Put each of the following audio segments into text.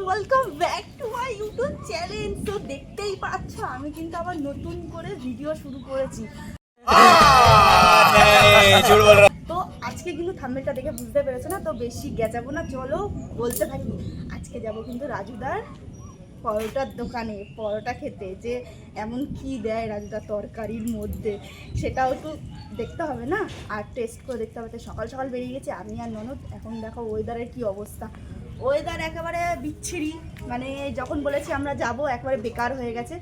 Welcome back to my YouTube channel. তো দেখতেই পাচ্ছ আমি কিন্তু আবার নতুন করে ভিডিও শুরু করেছি। তো আজকে কিন্তু থাম্বনেলটা দেখে বুঝতে পেরেছো না, তো বেশি গেঁচাবো না, চলো বলতে থাকি। আজকে যাব কিন্তু রাজুদার পরোটার দোকানে পরোটা খেতে, যে এমন কি দেয় রাজুদার তরকারির মধ্যে সেটাও একটু দেখতে হবে না, আর টেস্ট করে দেখতে হবে। তো সকাল সকাল বেরিয়ে গেছি আমি আর ননদ। এখন দেখো ওয়েদারের কি অবস্থা, ওয়েদার একেবারে বিচ্ছিরি, মানে যখন বলেছি আমরা যাব একেবারে বেকার হয়ে গেছে।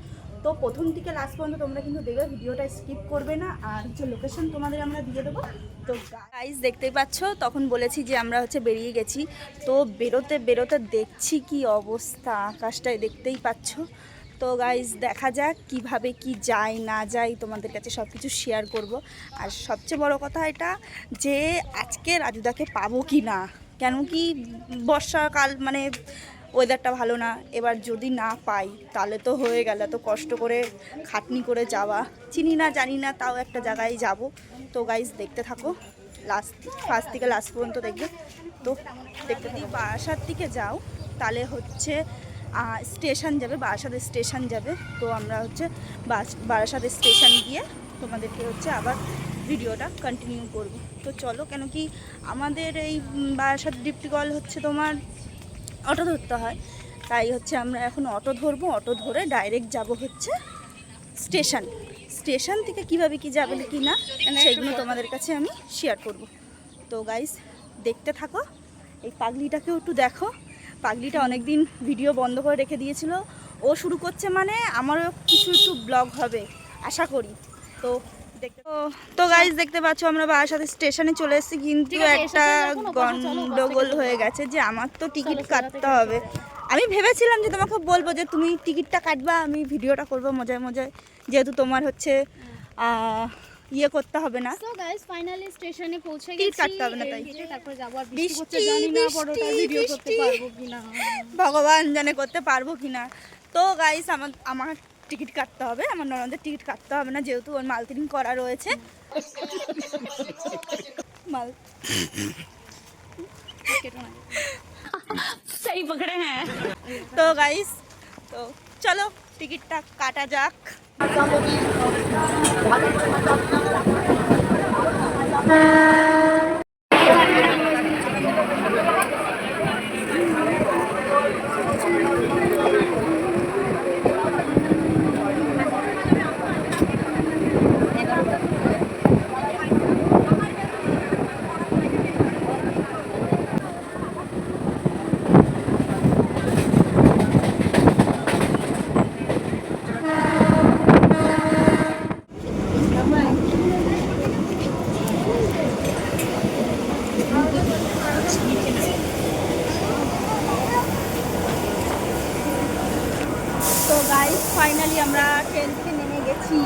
তো প্রথম থেকে লাস্ট পর্যন্ত তোমরা কিন্তু দেখবে, ভিডিওটা স্কিপ করবে না। আর হচ্ছে লোকেশন তোমাদের আমরা দিয়ে দেবো। তো গাইস দেখতেই পাচ্ছ, তখন বলেছি যে আমরা হচ্ছে বেরিয়ে গেছি। তো বেরোতে বেরোতে দেখছি কি অবস্থা আকাশটায়, দেখতেই পাচ্ছ। তো গাইস দেখা যাক কিভাবে কি যায় না যায়, তোমাদের কাছে সব কিছু শেয়ার করব। আর সবচেয়ে বড় কথা এটা যে আজকে রাজুদাকে পাবো কি না, কেন কি বর্ষাকাল, মানে ওয়েদারটা ভালো না। এবার যদি না পাই তাহলে তো হয়ে গেল, তো কষ্ট করে খাটনি করে যাওয়া, চিনি না জানি না, তাও একটা জায়গায় যাব। তো গাইস দেখতে থাকো, ফার্স্ট থেকে লাস্ট পর্যন্ত দেখবে। তো দেখতে যদি বারাসাত থেকে যাও তাহলে হচ্ছে স্টেশন যাবে, বারাসাত স্টেশন যাবে। তো আমরা হচ্ছে বারাসাত স্টেশন গিয়ে তোমাদেরকে হচ্ছে আবার ভিডিওটা কন্টিনিউ করব। তো চলো, কেন কি আমাদের এই বারাসাত ডিপটিকল হচ্ছে তোমার অটো ধরতে হয়, তাই হচ্ছে আমরা এখন অটো ধরবো। অটো ধরে ডাইরেক্ট যাব হচ্ছে স্টেশন থেকে কিভাবে কি যাবে কি না সেইগুলো তোমাদের কাছে আমি শেয়ার করব। তো গাইস দেখতে থাকো, এই পাগলিটাকেও একটু দেখো। পাগলিটা অনেকদিন ভিডিও বন্ধ করে রেখে দিয়েছিল, ও শুরু করছে, মানে আমারও কিছু একটু ব্লগ হবে আশা করি। তো তো গাইস দেখতে পাচ্ছ আমরা বারাসাত স্টেশনে চলে এসেছি, কিন্তু একটা গন্ডগোল হয়ে গেছে যে আমার তো টিকিট কাটতে হবে। আমি ভেবেছিলাম যে তোমাকে বলবো যে তুমি টিকিটটা কাটবা, আমি ভিডিওটা করবো মজায় মজায়, যেহেতু তোমার হচ্ছে ইয়ে করতে হবে না। সো গাইস ফাইনালি স্টেশনে পৌঁছে গেছি, টিকিট কাটতে হবে না, তাই তারপর যাব। আর বৃষ্টি হচ্ছে, জানি না পরোটা ভিডিও করতে পারবো কিনা, ভগবান জানে করতে পারবো কিনা। তো গাইস আমার টিকিট কাটতে হবে, আমার ননদের টিকিট কাটতে হবে না, যেহেতু ওর মালতিরিং করা রয়েছে। মাল সেই পকড়ে হ্যাঁ। তো গাইস তো চলো টিকিটটা কাটা যাক। তো গাইস ফাইনালি আমরা ট্রেন থেকে নেমে গেছি,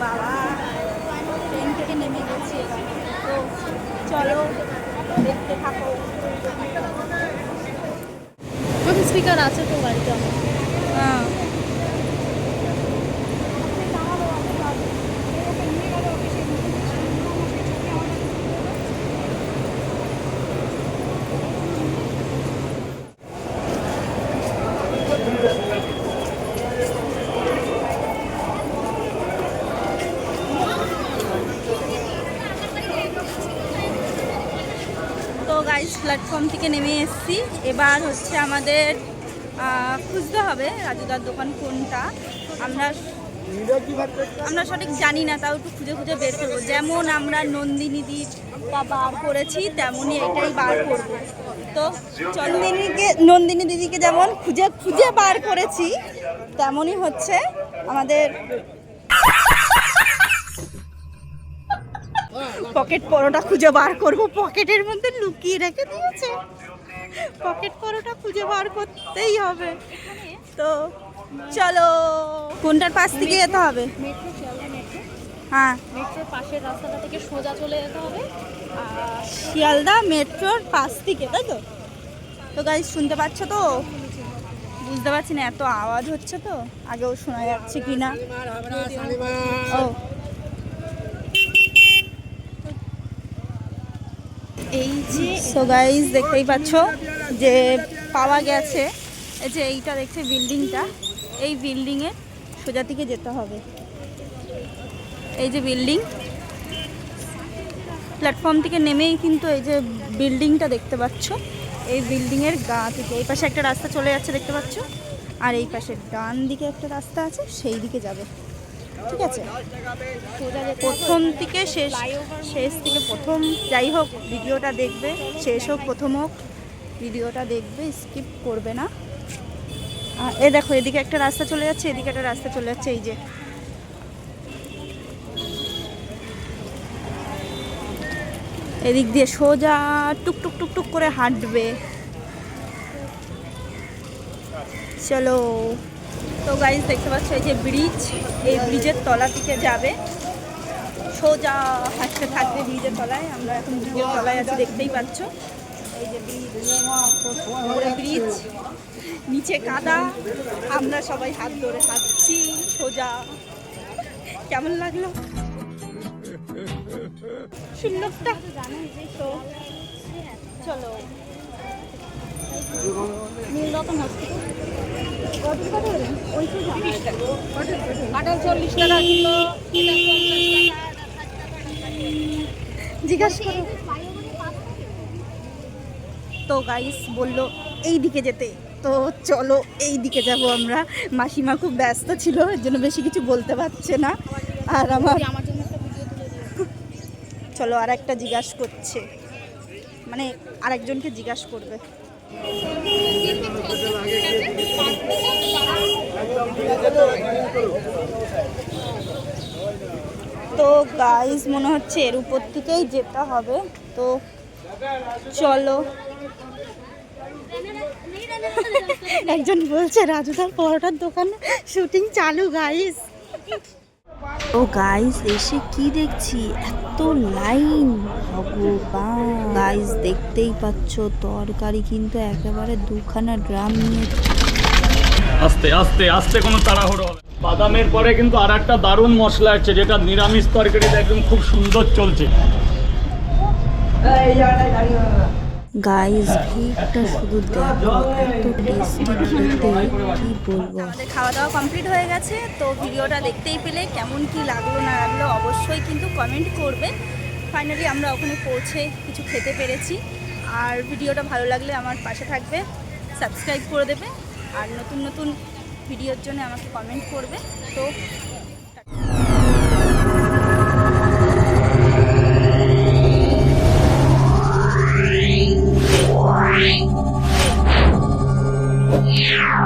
বাবা ট্রেন থেকে নেমে গেছি। তো চলো দেখতে থাকো। স্পিকার আছে তো গাড়িতে আমার। হ্যাঁ তো গাইস প্ল্যাটফর্ম থেকে নেমে এসেছি, এবার হচ্ছে আমাদের খুঁজতে হবে রাজুদার দোকান কোনটা। আমরা সঠিক জানি না, তাও একটু খুঁজে খুঁজে বের করবো। যেমন আমরা নন্দিনী দিদিটা বার করেছি তেমনই এটাই বার করব। তো নন্দিনী দিদিকে যেমন খুঁজে খুঁজে বার করেছি, তেমনই হচ্ছে আমাদের পকেট পরোটা খুঁজে বার করব। পকেটের মধ্যে লুকিয়ে রেখে দিয়েছে, পকেট পরোটা খুঁজে বার করতেই হবে। তো চলো, কোনটার পাশ থেকে যেতে হবে? Metro, Sealdah metro. হ্যাঁ, মেট্রোর পাশের রাস্তাটা থেকে সোজা চলে যেতে হবে। আর শিয়ালদা মেট্রোর পাশ থেকে, তাই তো? তো গাইস শুনতে পাচ্ছ তো? বুঝতে পারছি না, এত আওয়াজ হচ্ছে তো, আগেও শোনা যাচ্ছে কি না। ও এই যে, সো গাইস দেখতেই পাচ্ছ যে পাওয়া গেছে এই যে এইটা দেখছে বিল্ডিংটা, এই বিল্ডিংয়ের সোজা দিকে যেতে হবে। এই যে বিল্ডিং, প্ল্যাটফর্ম থেকে নেমেই কিন্তু এই যে বিল্ডিংটা দেখতে পাচ্ছ, এই বিল্ডিংয়ের গা থেকে এই পাশে একটা রাস্তা চলে যাচ্ছে দেখতে পাচ্ছ, আর এই পাশে ডান দিকে একটা রাস্তা আছে, সেই দিকে যাবে। ঠিক আছে, প্রথম থেকে শেষ থেকে প্রথম, যাই হোক ভিডিওটা দেখবে, শেষ হোক প্রথম হোক ভিডিওটা দেখবে, স্কিপ করবে না। আর এ দেখো এদিকে একটা রাস্তা চলে যাচ্ছে, এদিকে একটা রাস্তা চলে যাচ্ছে, এই যে এদিক দিয়ে সোজা টুক টুক টুক টুক করে হাঁটবে। চলো। তো গাইস দেখতে পাচ্ছ এই যে ব্রিজ, এই ব্রিজের তলা থেকে যাবে, সোজা হাঁটতে থাকবে ব্রিজের তলায়। আমরা এখন ব্রিজের তলায় আছি, দেখতেই পাচ্ছ। এই যে ব্রিজ, নিচে কাদা, আমরা সবাই হাত ধরে হাঁটছি সোজা। কেমন লাগলো সুন্দরটা? তো চলো। নীলরতন জিজ্ঞাসা করো। তো গাইস বললো এই দিকে যেতে, তো চলো এই দিকে যাব আমরা। মাসিমা খুব ব্যস্ত ছিল, এর জন্য বেশি কিছু বলতে পারছে না। আর আমার চলো আর একটা জিজ্ঞাসা করছে, মানে আরেকজনকে জিজ্ঞাসা করবে। তো গাইস মনে হচ্ছে এর উপর থেকেই যেতে হবে, তো চলো। একজন বলছে রাজুদার পরোটার দোকানে শুটিং চালু গাইস। ও গাইস এসে কি দেখছি, এত লাইন, ভগবান। গাইস দেখতেই পাচ্ছ তরকারি কিন্তু একেবারে দুখানা ড্রাম নিয়ে। আস্তে আস্তে আস্তে, কোনো তাড়াহুড়ো হবে। বাদামের পরে কিন্তু আর একটা দারুণ মশলা আছে, যেটা নিরামিষ তরকারিতে একদম খুব সুন্দর চলছে। গাইস ভিড়টা শুধু দেখো, এত টেস্টি খেতে, কি বলবো। আমাদের খাওয়া দাওয়া কমপ্লিট হয়ে গেছে, তো ভিডিওটা দেখতেই পেলে কেমন কি লাগলো না লাগলো অবশ্যই কিন্তু কমেন্ট করবে। ফাইনালি আমরা ওখানে পৌঁছে কিছু খেতে পেরেছি। আর ভিডিওটা ভালো লাগলে আমার পাশে থাকবে, সাবস্ক্রাইব করে দেবে, আর নতুন নতুন ভিডিওর জন্য আমাকে কমেন্ট করবে। তো Yeah.